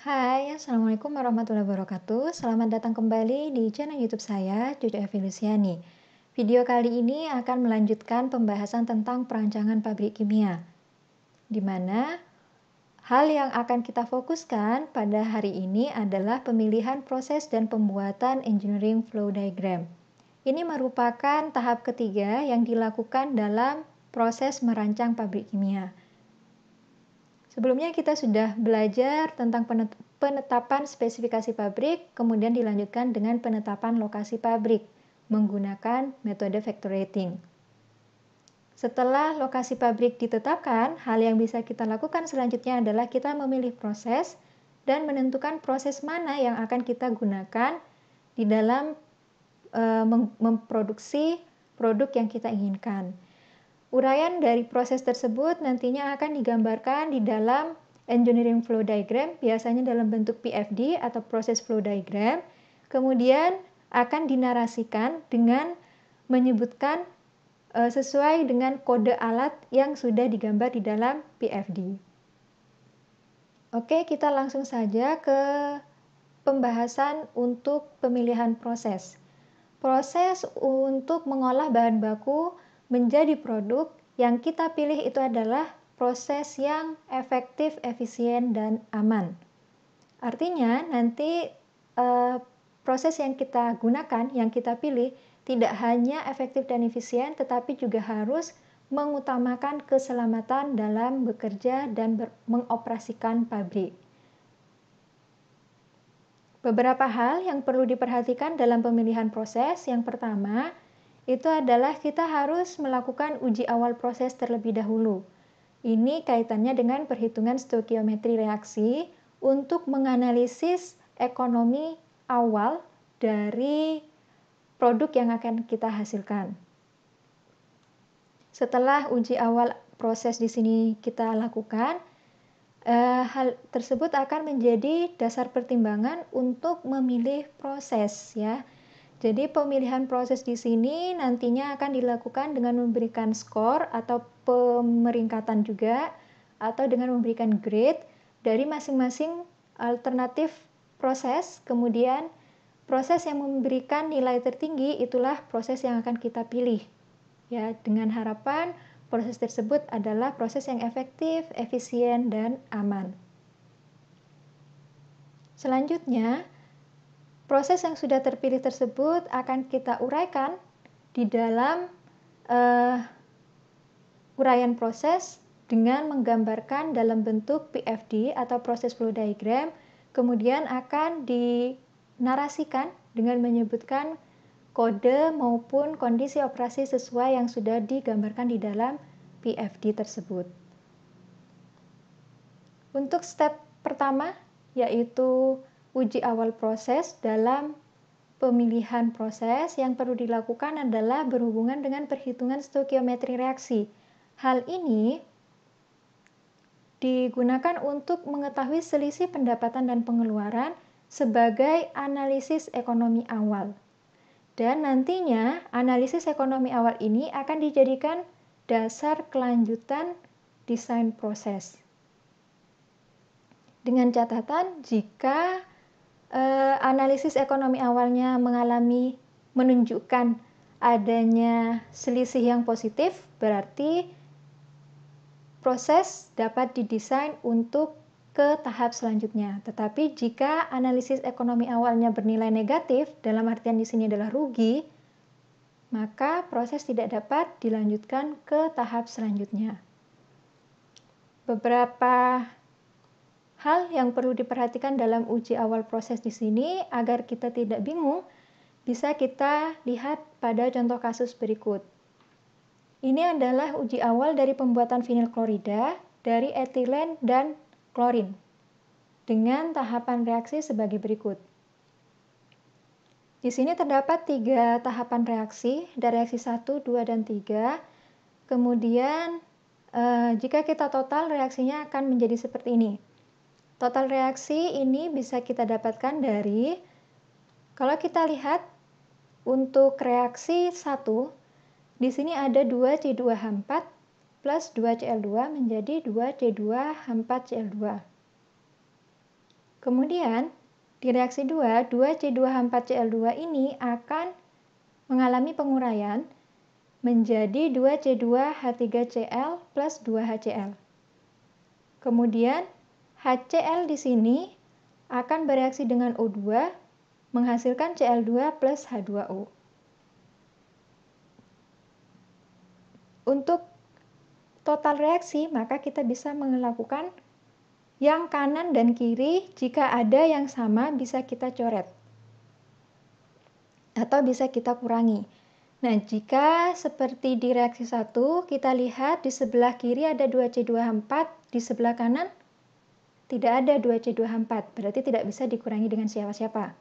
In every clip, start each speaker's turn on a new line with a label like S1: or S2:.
S1: Hai, Assalamualaikum warahmatullahi wabarakatuh. Selamat datang kembali di channel YouTube saya, Cucu Evilusiani. Video kali ini akan melanjutkan pembahasan tentang perancangan pabrik kimia, di mana hal yang akan kita fokuskan pada hari ini adalah pemilihan proses dan pembuatan engineering flow diagram. Ini merupakan tahap ketiga yang dilakukan dalam proses merancang pabrik kimia. Sebelumnya kita sudah belajar tentang penetapan spesifikasi pabrik, kemudian dilanjutkan dengan penetapan lokasi pabrik menggunakan metode vector rating. Setelah lokasi pabrik ditetapkan, hal yang bisa kita lakukan selanjutnya adalah kita memilih proses dan menentukan proses mana yang akan kita gunakan di dalam memproduksi produk yang kita inginkan. Uraian dari proses tersebut nantinya akan digambarkan di dalam engineering flow diagram, biasanya dalam bentuk PFD atau process flow diagram, kemudian akan dinarasikan dengan menyebutkan sesuai dengan kode alat yang sudah digambar di dalam PFD. Oke, kita langsung saja ke pembahasan untuk pemilihan proses. Proses untuk mengolah bahan baku menjadi produk yang kita pilih itu adalah proses yang efektif, efisien, dan aman. Artinya nanti proses yang kita gunakan, yang kita pilih tidak hanya efektif dan efisien, tetapi juga harus mengutamakan keselamatan dalam bekerja dan mengoperasikan pabrik. Beberapa hal yang perlu diperhatikan dalam pemilihan proses. Yang pertama, itu adalah kita harus melakukan uji awal proses terlebih dahulu. Ini kaitannya dengan perhitungan stoikiometri reaksi untuk menganalisis ekonomi awal dari produk yang akan kita hasilkan. Setelah uji awal proses di sini kita lakukan, hal tersebut akan menjadi dasar pertimbangan untuk memilih proses ya. Jadi pemilihan proses di sini nantinya akan dilakukan dengan memberikan skor atau pemeringkatan juga, atau dengan memberikan grade dari masing-masing alternatif proses. Kemudian proses yang memberikan nilai tertinggi itulah proses yang akan kita pilih. Ya, dengan harapan proses tersebut adalah proses yang efektif, efisien, dan aman. Selanjutnya, proses yang sudah terpilih tersebut akan kita uraikan di dalam uraian proses dengan menggambarkan dalam bentuk PFD atau process flow diagram, kemudian akan dinarasikan dengan menyebutkan kode maupun kondisi operasi sesuai yang sudah digambarkan di dalam PFD tersebut. Untuk step pertama, yaitu uji awal proses dalam pemilihan proses, yang perlu dilakukan adalah berhubungan dengan perhitungan stoikiometri reaksi. Hal ini digunakan untuk mengetahui selisih pendapatan dan pengeluaran sebagai analisis ekonomi awal. Dan nantinya analisis ekonomi awal ini akan dijadikan dasar kelanjutan desain proses. Dengan catatan, jika analisis ekonomi awalnya menunjukkan adanya selisih yang positif, berarti proses dapat didesain untuk ke tahap selanjutnya. Tetapi jika analisis ekonomi awalnya bernilai negatif, dalam artian di sini adalah rugi, maka proses tidak dapat dilanjutkan ke tahap selanjutnya. Beberapa hal yang perlu diperhatikan dalam uji awal proses di sini agar kita tidak bingung, bisa kita lihat pada contoh kasus berikut. Ini adalah uji awal dari pembuatan vinil klorida dari etilen dan klorin dengan tahapan reaksi sebagai berikut. Di sini terdapat 3 tahapan reaksi, dari reaksi 1, 2, dan 3. Kemudian jika kita total, reaksinya akan menjadi seperti ini. Total reaksi ini bisa kita dapatkan dari, kalau kita lihat untuk reaksi 1, di sini ada 2C2H4 plus 2Cl2 menjadi 2C2H4Cl2. Kemudian, di reaksi 2, 2C2H4Cl2 ini akan mengalami penguraian menjadi 2C2H3Cl plus 2HCl. Kemudian, HCl di sini akan bereaksi dengan O2, menghasilkan Cl2 plus H2O. Untuk total reaksi, maka kita bisa melakukan yang kanan dan kiri. Jika ada yang sama, bisa kita coret atau bisa kita kurangi. Nah, jika seperti di reaksi 1, kita lihat di sebelah kiri ada 2C2H4, di sebelah kanan tidak ada 2C2H4, berarti tidak bisa dikurangi dengan siapa-siapa.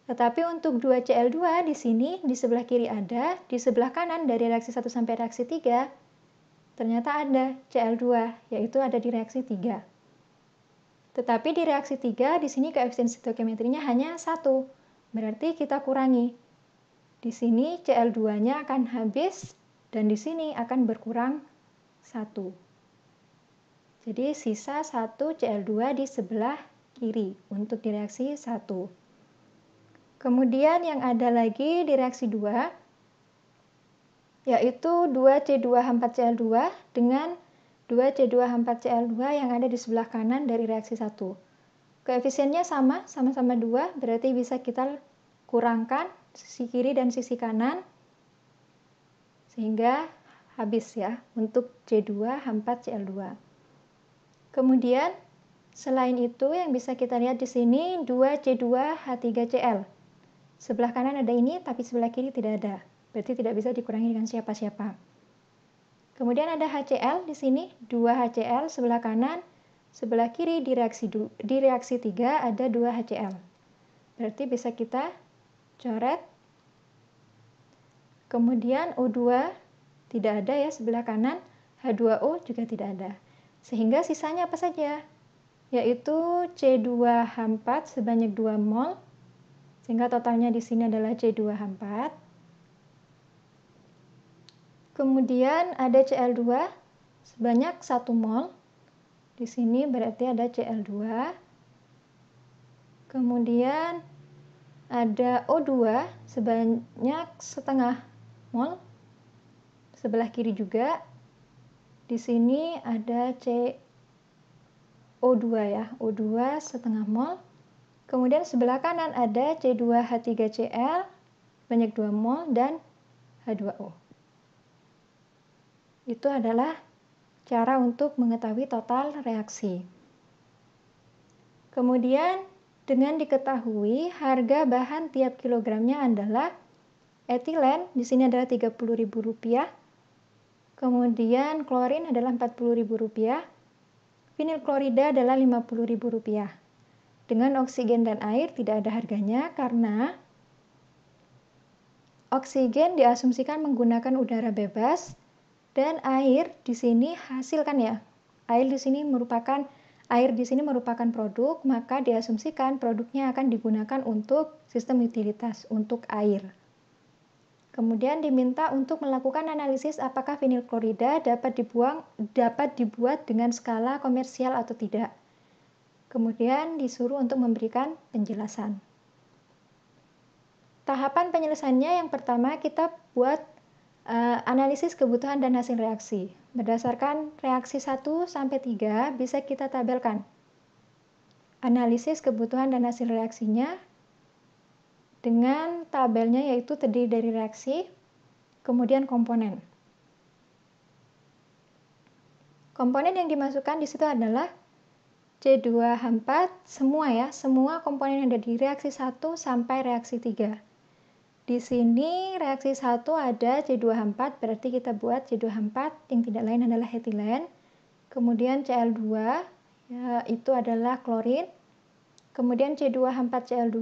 S1: Tetapi untuk 2Cl2 di sini, di sebelah kiri ada, di sebelah kanan dari reaksi 1 sampai reaksi 3, ternyata ada Cl2, yaitu ada di reaksi 3. Tetapi di reaksi 3, di sini koefisien stoikiometrinya hanya 1, berarti kita kurangi. Di sini Cl2-nya akan habis, dan di sini akan berkurang 1. Jadi sisa 1 Cl2 di sebelah kiri untuk di reaksi 1. Kemudian yang ada lagi di reaksi 2, yaitu 2C2H4Cl2 dengan 2C2H4Cl2 yang ada di sebelah kanan dari reaksi 1. Koefisiennya sama-sama 2, berarti bisa kita kurangkan sisi kiri dan sisi kanan, sehingga habis ya untuk C2H4Cl2. Kemudian, selain itu yang bisa kita lihat di sini 2C2H3Cl. Sebelah kanan ada ini, tapi sebelah kiri tidak ada. Berarti tidak bisa dikurangi dengan siapa-siapa. Kemudian ada HCl di sini, 2HCl sebelah kanan, sebelah kiri di reaksi 3 ada 2HCl. Berarti bisa kita coret. Kemudian O2 tidak ada ya sebelah kanan, H2O juga tidak ada. Sehingga sisanya apa saja? Yaitu C2H4 sebanyak 2 mol. Sehingga totalnya di sini adalah C2H4. Kemudian ada Cl2 sebanyak 1 mol. Di sini berarti ada Cl2. Kemudian ada O2 sebanyak setengah mol. Sebelah kiri juga. Di sini ada CO2 ya, O2 setengah mol. Kemudian sebelah kanan ada C2H3Cl banyak 2 mol dan H2O. Itu adalah cara untuk mengetahui total reaksi. Kemudian dengan diketahui harga bahan tiap kilogramnya adalah etilen di sini adalah Rp30.000, kemudian klorin adalah Rp40.000, vinil klorida adalah Rp50.000. Dengan oksigen dan air tidak ada harganya karena oksigen diasumsikan menggunakan udara bebas dan air di sini hasilkan ya. Air di sini merupakan produk, maka diasumsikan produknya akan digunakan untuk sistem utilitas, untuk air. Kemudian diminta untuk melakukan analisis apakah vinil klorida dapat dibuat dengan skala komersial atau tidak. Kemudian disuruh untuk memberikan penjelasan. Tahapan penyelesaiannya yang pertama kita buat analisis kebutuhan dan hasil reaksi. Berdasarkan reaksi 1 sampai 3 bisa kita tabelkan. Analisis kebutuhan dan hasil reaksinya dengan tabelnya yaitu terdiri dari reaksi, kemudian komponen. Komponen yang dimasukkan di situ adalah C2H4 semua komponen yang ada di reaksi 1 sampai reaksi 3. Di sini reaksi 1 ada C2H4, berarti kita buat C2H4 yang tidak lain adalah etilen. Kemudian Cl2 ya, itu adalah klorin. Kemudian C2H4Cl2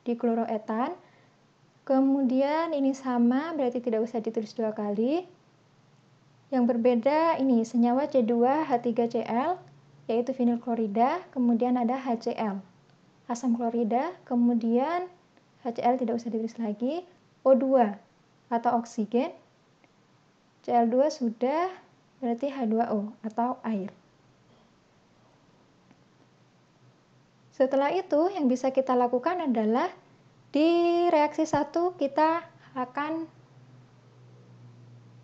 S1: dikloroetan. Kemudian ini sama, berarti tidak usah ditulis 2 kali. Yang berbeda ini senyawa C2H3Cl yaitu vinil klorida, kemudian ada HCl, asam klorida, kemudian HCl tidak usah ditulis lagi, O2 atau oksigen, Cl2 sudah, berarti H2O atau air. Setelah itu yang bisa kita lakukan adalah di reaksi 1 kita akan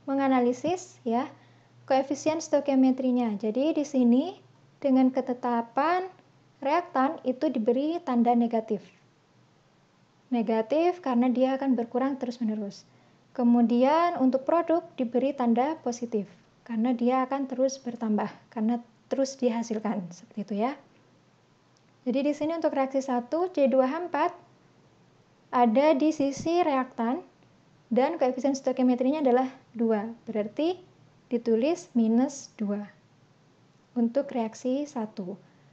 S1: menganalisis ya koefisien stoikiometrinya. Jadi di sini dengan ketetapan reaktan itu diberi tanda negatif. Negatif karena dia akan berkurang terus-menerus. Kemudian untuk produk diberi tanda positif karena dia akan terus bertambah karena terus dihasilkan seperti itu ya. Jadi di sini untuk reaksi 1 C2H4 ada di sisi reaktan dan koefisien stoikiometrinya adalah 2. Berarti ditulis minus 2 untuk reaksi 1.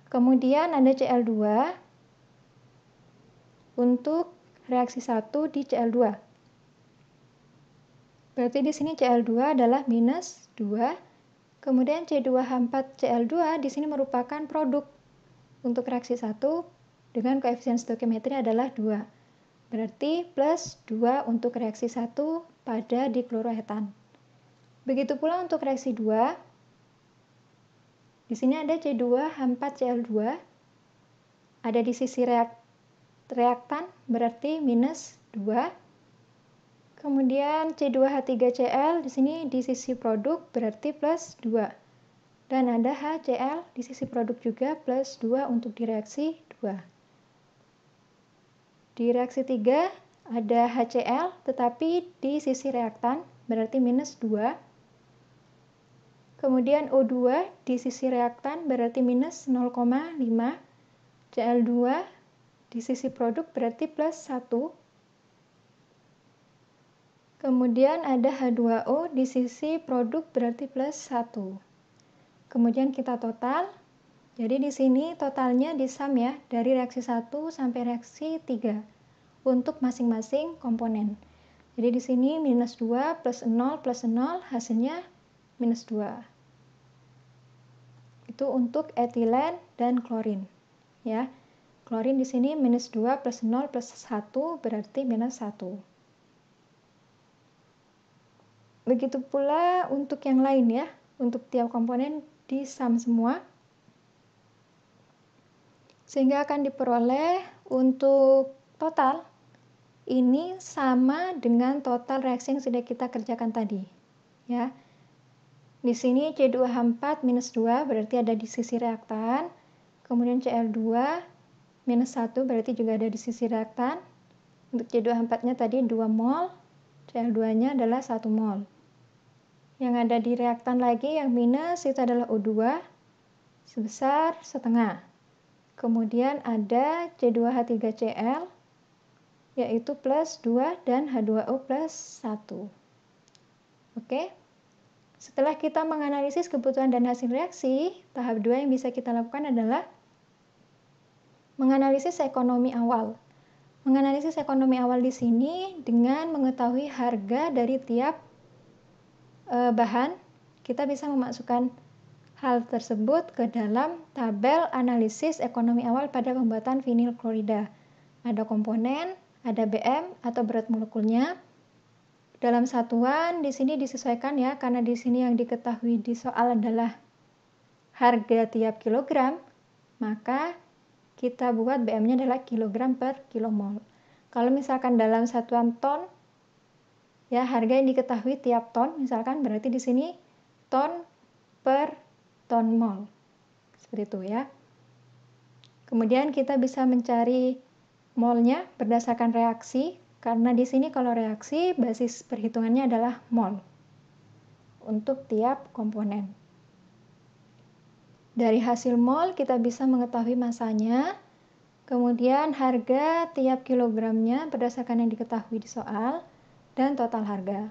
S1: Kemudian ada Cl2 untuk reaksi 1 di Cl2. Berarti di sini Cl2 adalah minus 2. Kemudian C2H4Cl2 di sini merupakan produk untuk reaksi 1 dengan koefisien stoikiometri adalah 2. Berarti plus 2 untuk reaksi 1 pada dikloroetan. Begitu pula untuk reaksi 2. Di sini ada C2H4Cl2 ada di sisi reaktan berarti minus 2. Kemudian C2H3Cl di sini di sisi produk berarti plus 2. Dan ada HCl di sisi produk juga plus 2 untuk di reaksi 2. Di reaksi 3 ada HCl tetapi di sisi reaktan berarti minus 2. Kemudian O2 di sisi reaktan berarti minus 0,5. Cl2 di sisi produk berarti plus 1. Kemudian ada H2O di sisi produk berarti plus 1. Kemudian kita total. Jadi di sini totalnya disam ya dari reaksi 1 sampai reaksi 3 untuk masing-masing komponen. Jadi di sini minus 2 plus 0 hasilnya minus 2. Itu untuk etilen dan klorin ya. Klorin di sini minus 2 plus 0 plus 1 berarti minus 1. Begitu pula untuk yang lain ya, untuk tiap komponen disam semua. Sehingga akan diperoleh untuk total ini sama dengan total reaksi yang sudah kita kerjakan tadi. Ya. Di sini C2H4 minus 2 berarti ada di sisi reaktan. Kemudian Cl2 minus 1 berarti juga ada di sisi reaktan. Untuk C2H4-nya tadi 2 mol, Cl2-nya adalah 1 mol. Yang ada di reaktan lagi yang minus itu adalah O2 sebesar setengah. Kemudian ada C2H3Cl yaitu plus 2 dan H2O plus 1. Oke. Setelah kita menganalisis kebutuhan dan hasil reaksi, tahap 2 yang bisa kita lakukan adalah menganalisis ekonomi awal. Menganalisis ekonomi awal di sini dengan mengetahui harga dari tiap bahan, kita bisa memasukkan hal tersebut ke dalam tabel analisis ekonomi awal pada pembuatan vinil klorida. Ada komponen, ada BM atau berat molekulnya. Dalam satuan di sini disesuaikan ya, karena di sini yang diketahui di soal adalah harga tiap kilogram, maka kita buat BM-nya adalah kilogram per kilomol. Kalau misalkan dalam satuan ton, ya harga yang diketahui tiap ton, misalkan berarti di sini ton per ton mol. Seperti itu ya. Kemudian kita bisa mencari molnya berdasarkan reaksi, karena di sini kalau reaksi basis perhitungannya adalah mol untuk tiap komponen. Dari hasil mol kita bisa mengetahui masanya, kemudian harga tiap kilogramnya berdasarkan yang diketahui di soal, dan total harga.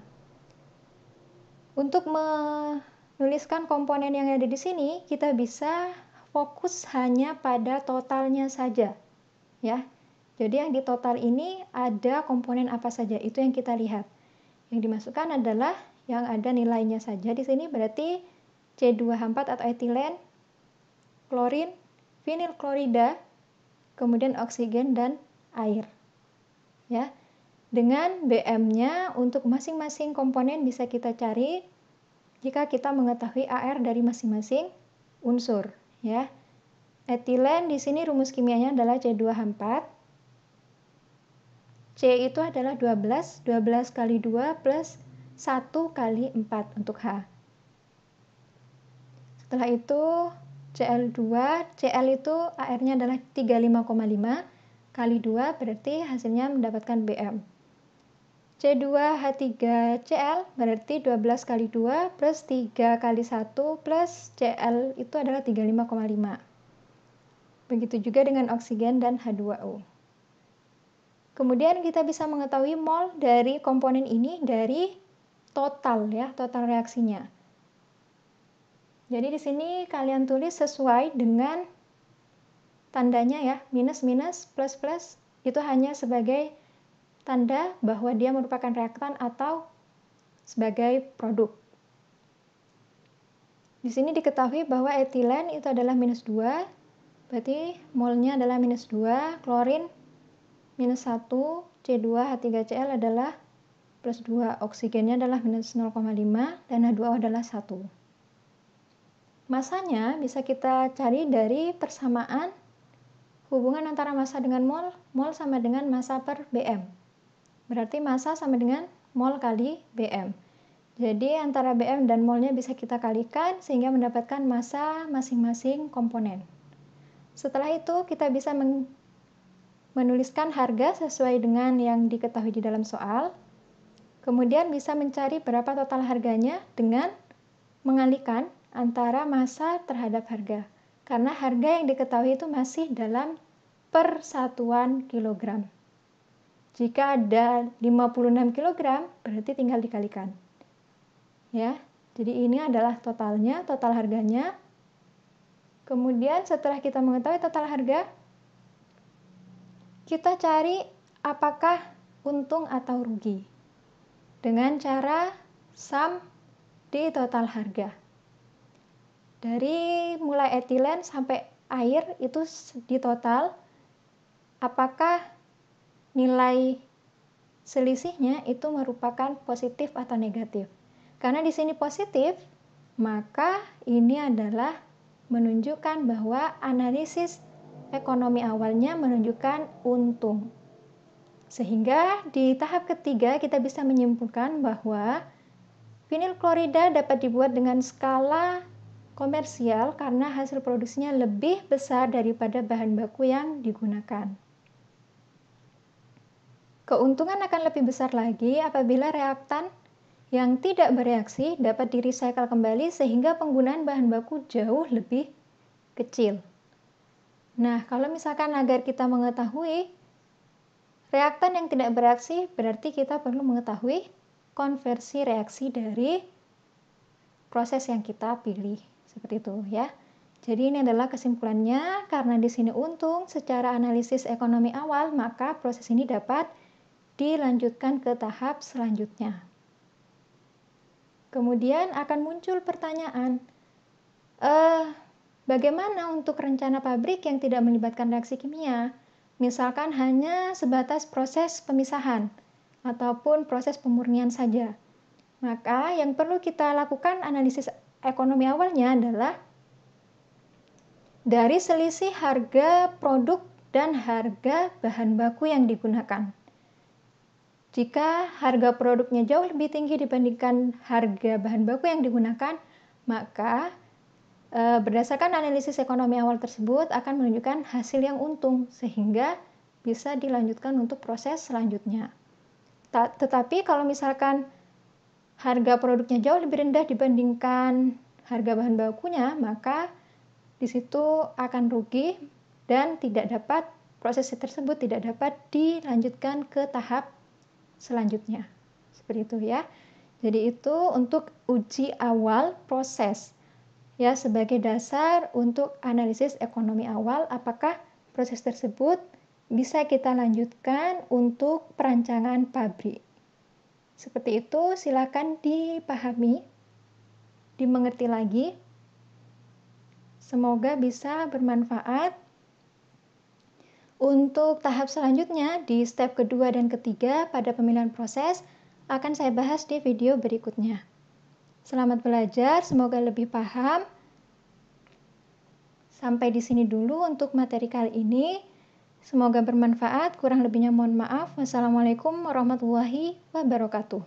S1: Untuk menuliskan komponen yang ada di sini, kita bisa fokus hanya pada totalnya saja. Ya. Jadi yang di total ini ada komponen apa saja, itu yang kita lihat. Yang dimasukkan adalah yang ada nilainya saja di sini, berarti C2H4 atau etilen, klorin, vinil klorida, kemudian oksigen dan air. Ya. Dengan BM-nya untuk masing-masing komponen bisa kita cari jika kita mengetahui AR dari masing-masing unsur, ya. etilen di sini rumus kimianya adalah C2H4. C itu adalah 12, 12 kali 2 plus 1 kali 4 untuk H. Setelah itu Cl2, Cl itu AR-nya adalah 35,5 kali 2 berarti hasilnya mendapatkan Bm. C2H3Cl berarti 12 kali 2 plus 3 kali 1 plus Cl itu adalah 35,5. Begitu juga dengan oksigen dan H2O. Kemudian kita bisa mengetahui mol dari komponen ini dari total ya, total reaksinya. Jadi di sini kalian tulis sesuai dengan tandanya ya, minus minus plus plus itu hanya sebagai tanda bahwa dia merupakan reaktan atau sebagai produk. Di sini diketahui bahwa etilen itu adalah minus 2, berarti molnya adalah minus 2, klorin minus 1, C2H3Cl adalah plus 2, oksigennya adalah minus 0,5, dan H2O adalah 1. Masanya bisa kita cari dari persamaan hubungan antara massa dengan mol, mol sama dengan massa per Bm. Berarti massa sama dengan mol kali Bm. Jadi antara Bm dan molnya bisa kita kalikan sehingga mendapatkan massa masing-masing komponen. Setelah itu kita bisa menuliskan harga sesuai dengan yang diketahui di dalam soal. Kemudian bisa mencari berapa total harganya dengan mengalihkan antara massa terhadap harga. Karena harga yang diketahui itu masih dalam persatuan kilogram. Jika ada 56 kg, berarti tinggal dikalikan. Ya, jadi ini adalah totalnya, total harganya. Kemudian setelah kita mengetahui total harga, kita cari apakah untung atau rugi dengan cara sum di total harga. Dari mulai etilen sampai air itu di total, apakah nilai selisihnya itu merupakan positif atau negatif. Karena di sini positif, maka ini adalah menunjukkan bahwa analisis ekonomi awalnya menunjukkan untung. Sehingga di tahap ketiga kita bisa menyimpulkan bahwa vinil klorida dapat dibuat dengan skala komersial karena hasil produksinya lebih besar daripada bahan baku yang digunakan. Keuntungan akan lebih besar lagi apabila reaktan yang tidak bereaksi dapat direcycle kembali sehingga penggunaan bahan baku jauh lebih kecil. Nah, kalau misalkan agar kita mengetahui reaktan yang tidak bereaksi, berarti kita perlu mengetahui konversi reaksi dari proses yang kita pilih. Seperti itu ya. Jadi ini adalah kesimpulannya, karena di sini untung secara analisis ekonomi awal, maka proses ini dapat dilanjutkan ke tahap selanjutnya. Kemudian akan muncul pertanyaan, bagaimana untuk rencana pabrik yang tidak melibatkan reaksi kimia? Misalkan hanya sebatas proses pemisahan ataupun proses pemurnian saja. Maka yang perlu kita lakukan analisis ekonomi awalnya adalah dari selisih harga produk dan harga bahan baku yang digunakan. Jika harga produknya jauh lebih tinggi dibandingkan harga bahan baku yang digunakan, maka berdasarkan analisis ekonomi awal tersebut akan menunjukkan hasil yang untung sehingga bisa dilanjutkan untuk proses selanjutnya. Tetapi kalau misalkan harga produknya jauh lebih rendah dibandingkan harga bahan bakunya, maka di situ akan rugi dan proses tersebut tidak dapat dilanjutkan ke tahap selanjutnya. Seperti itu ya. Jadi itu untuk uji awal proses. Ya, sebagai dasar untuk analisis ekonomi awal, apakah proses tersebut bisa kita lanjutkan untuk perancangan pabrik. Seperti itu, silakan dipahami, dimengerti lagi. Semoga bisa bermanfaat. Untuk tahap selanjutnya, di step kedua dan ketiga pada pemilihan proses, akan saya bahas di video berikutnya. Selamat belajar, semoga lebih paham. Sampai di sini dulu untuk materi kali ini. Semoga bermanfaat, kurang lebihnya mohon maaf. Wassalamualaikum warahmatullahi wabarakatuh.